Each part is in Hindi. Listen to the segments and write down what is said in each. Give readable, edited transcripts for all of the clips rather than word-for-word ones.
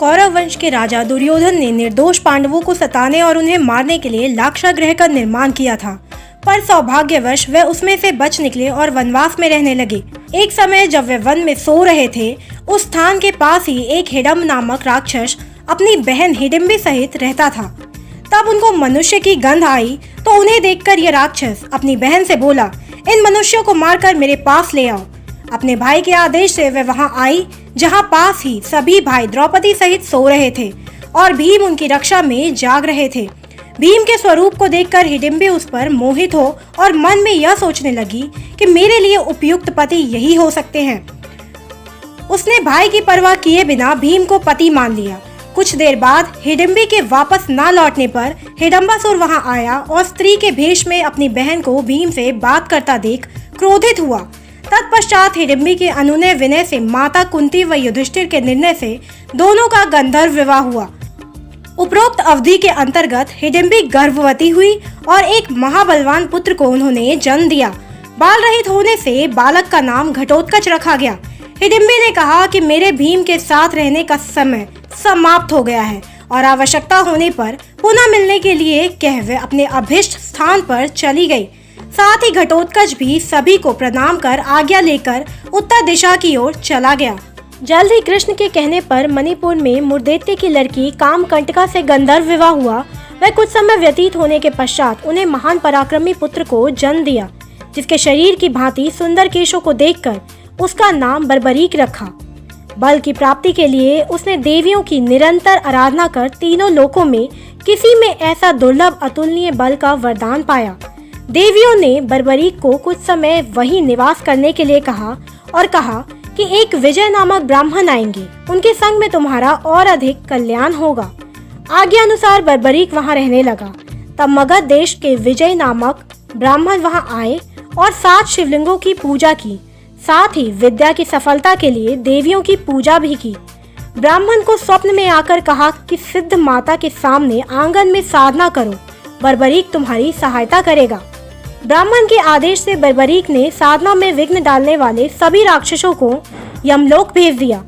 कौरव वंश के राजा दुर्योधन ने निर्दोष पांडवों को सताने और उन्हें मारने के लिए लाक्षागृह का निर्माण किया था, पर सौभाग्यवश वे उसमें से बच निकले और वनवास में रहने लगे। एक समय जब वे वन में सो रहे थे, उस स्थान के पास ही एक हिडम्ब नामक राक्षस अपनी बहन हिडिम्बी सहित रहता था। तब उनको मनुष्य की गंध आई तो उन्हें देखकर यह राक्षस अपनी बहन से बोला, इन मनुष्यों को मारकर मेरे पास ले आओ। अपने भाई के आदेश से वे वहां आई, जहां पास ही सभी भाई द्रौपदी सहित सो रहे थे और भीम उनकी रक्षा में जाग रहे थे। भीम के स्वरूप को देखकर हिडिम्बी उस पर मोहित हो और मन में यह सोचने लगी कि मेरे लिए उपयुक्त पति यही हो सकते हैं। उसने भाई की परवाह किए बिना भीम को पति मान लिया। कुछ देर बाद हिडिम्बी के वापस न लौटने पर हिडम्बासुर वहां आया और स्त्री के भेष में अपनी बहन को भीम से बात करता देख क्रोधित हुआ। तत्पश्चात हिडिम्बी के अनुनय विनय से माता कुंती व युधिष्ठिर के निर्णय से दोनों का गंधर्व विवाह हुआ। उपरोक्त अवधि के अंतर्गत हिडिम्बी गर्भवती हुई और एक महाबलवान पुत्र को उन्होंने जन्म दिया। बाल रहित होने से बालक का नाम घटोत्कच रखा गया। हिडिम्बी ने कहा कि मेरे भीम के साथ रहने का समय समाप्त हो गया है और आवश्यकता होने पर पुनः मिलने के लिए कह वे अपने अभिष्ट स्थान पर चली गई। साथ ही घटोत्कच भी सभी को प्रणाम कर आज्ञा लेकर उत्तर दिशा की ओर चला गया। जल्द ही कृष्ण के कहने पर मणिपुर में मुर्दैत्य की लड़की कामकंटका से गंधर्व विवाह हुआ। वह कुछ समय व्यतीत होने के पश्चात उन्हें महान पराक्रमी पुत्र को जन्म दिया, जिसके शरीर की भांति सुंदर केशों को देखकर उसका नाम बर्बरीक रखा। बल की प्राप्ति के लिए उसने देवियों की निरंतर आराधना कर तीनों लोकों में किसी में ऐसा दुर्लभ अतुलनीय बल का वरदान पाया। देवियों ने बर्बरीक को कुछ समय वहीं निवास करने के लिए कहा और कहा कि एक विजय नामक ब्राह्मण आएंगे, उनके संग में तुम्हारा और अधिक कल्याण होगा। आज्ञा अनुसार बर्बरीक वहां रहने लगा। तब मगध देश के विजय नामक ब्राह्मण वहां आए और 7 शिवलिंगों की पूजा की, साथ ही विद्या की सफलता के लिए देवियों की पूजा भी की। ब्राह्मण को स्वप्न में आकर कहा कि सिद्ध माता के सामने आंगन में साधना करो, बर्बरीक तुम्हारी सहायता करेगा। ब्राह्मण के आदेश से बर्बरीक ने साधना में विघ्न डालने वाले सभी राक्षसों को यमलोक भेज दिया।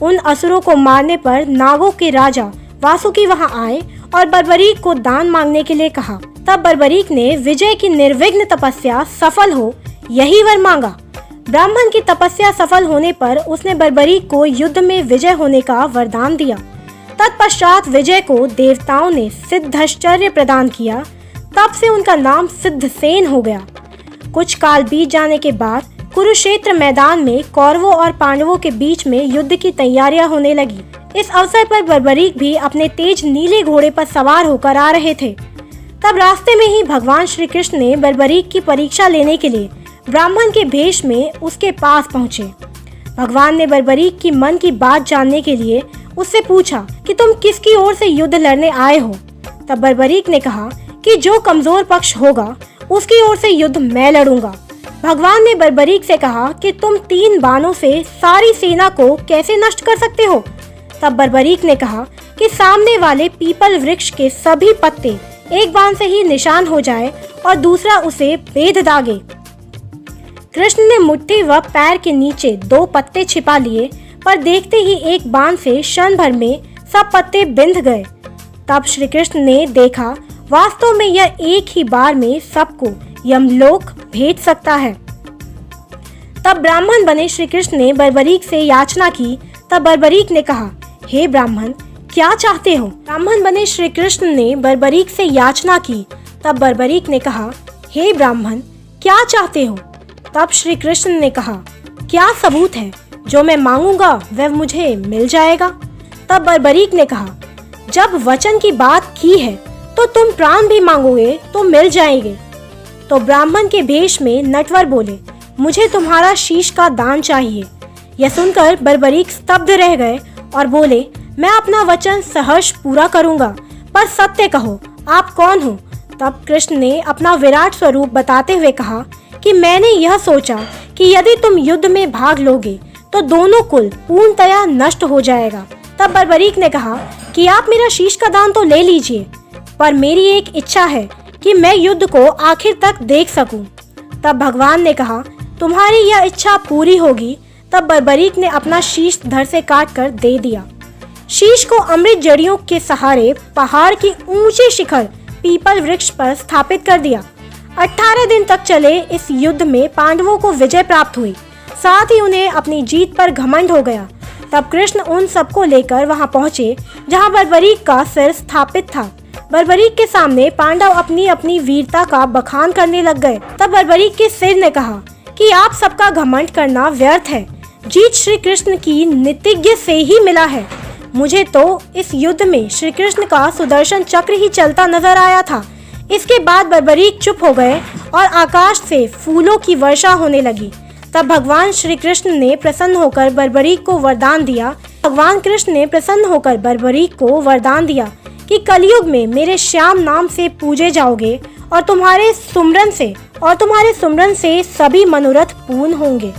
उन असुरों को मारने पर नागों के राजा वासुकी वहां आए और बर्बरीक को दान मांगने के लिए कहा। तब बर्बरीक ने विजय की निर्विघ्न तपस्या सफल हो यही वर मांगा। ब्राह्मण की तपस्या सफल होने पर उसने बर्बरीक को युद्ध में विजय होने का वरदान दिया। तत्पश्चात विजय को देवताओं ने सिद्धश्चर्य प्रदान किया। तब से उनका नाम सिद्धसेन हो गया। कुछ काल बीत जाने के बाद कुरुक्षेत्र मैदान में कौरवों और पांडवों के बीच में युद्ध की तैयारियां होने लगी। इस अवसर पर बर्बरीक भी अपने तेज नीले घोड़े पर सवार होकर आ रहे थे। तब रास्ते में ही भगवान श्री कृष्ण ने बर्बरीक की परीक्षा लेने के लिए ब्राह्मण के भेष में उसके पास पहुँचे। भगवान ने बर्बरीक की मन की बात जानने के लिए उससे पूछा कि तुम किसकी ओर से युद्ध लड़ने आए हो। तब बर्बरीक ने कहा कि जो कमजोर पक्ष होगा उसकी ओर से युद्ध मैं लड़ूंगा। भगवान ने बर्बरीक से कहा कि तुम 3 बाणों से सारी सेना को कैसे नष्ट कर सकते हो। तब बर्बरीक ने कहा कि सामने वाले पीपल वृक्ष के सभी पत्ते एक बाण से ही निशान हो जाए और दूसरा उसे बेध दागे। कृष्ण ने मुट्ठी व पैर के नीचे 2 पत्ते छिपा लिए, पर देखते ही एक बाण से क्षण भर में सब पत्ते बिंध गए। तब श्री कृष्ण ने देखा वास्तव में यह एक ही बार में सबको यमलोक भेज सकता है। तब ब्राह्मण बने श्री कृष्ण ने बर्बरीक से याचना की। तब बर्बरीक ने कहा, हे ब्राह्मण, क्या चाहते हो? ब्राह्मण बने श्री कृष्ण ने बर्बरीक से याचना की। तब बर्बरीक ने कहा, हे ब्राह्मण, क्या चाहते हो? तब श्री कृष्ण ने कहा, क्या सबूत है? जो मैं मांगूंगा वह मुझे मिल जाएगा। तब बर्बरीक ने कहा, जब वचन की बात की है तो तुम प्राण भी मांगोगे तो मिल जाएंगे। तो ब्राह्मण के भेष में नटवर बोले, मुझे तुम्हारा शीश का दान चाहिए। यह सुनकर बर्बरीक स्तब्ध रह गए और बोले, मैं अपना वचन सहर्ष पूरा करूंगा, पर सत्य कहो, आप कौन हो? तब कृष्ण ने अपना विराट स्वरूप बताते हुए कहा कि मैंने यह सोचा कि यदि तुम युद्ध में भाग लोगे तो दोनों कुल पूर्णतया नष्ट हो जाएगा। तब बर्बरीक ने कहा कि आप मेरा शीश का दान तो ले लीजिए, पर मेरी एक इच्छा है कि मैं युद्ध को आखिर तक देख सकूं। तब भगवान ने कहा, तुम्हारी यह इच्छा पूरी होगी। तब बर्बरीक ने अपना शीश धड़ से काट कर दे दिया। शीश को अमृत जड़ियों के सहारे पहाड़ की ऊंचे शिखर पीपल वृक्ष पर स्थापित कर दिया। 18 दिन तक चले इस युद्ध में पांडवों को विजय प्राप्त हुई। साथ ही उन्हें अपनी जीत पर घमंड हो गया। तब कृष्ण उन सबको लेकर वहां पहुंचे जहां बर्बरीक का सिर स्थापित था। बर्बरीक के सामने पांडव अपनी अपनी वीरता का बखान करने लग गए। तब बर्बरीक के सिर ने कहा कि आप सबका घमंड करना व्यर्थ है। जीत श्री कृष्ण की नीतिज्ञ से ही मिला है। मुझे तो इस युद्ध में श्री कृष्ण का सुदर्शन चक्र ही चलता नजर आया था। इसके बाद बर्बरीक चुप हो गए और आकाश से फूलों की वर्षा होने लगी। तब भगवान श्री कृष्ण ने प्रसन्न होकर बर्बरीक को वरदान दिया। भगवान कृष्ण ने प्रसन्न होकर बर्बरीक को वरदान दिया कि कलयुग में मेरे श्याम नाम से पूजे जाओगे और तुम्हारे सुमरन से सभी मनोरथ पूर्ण होंगे।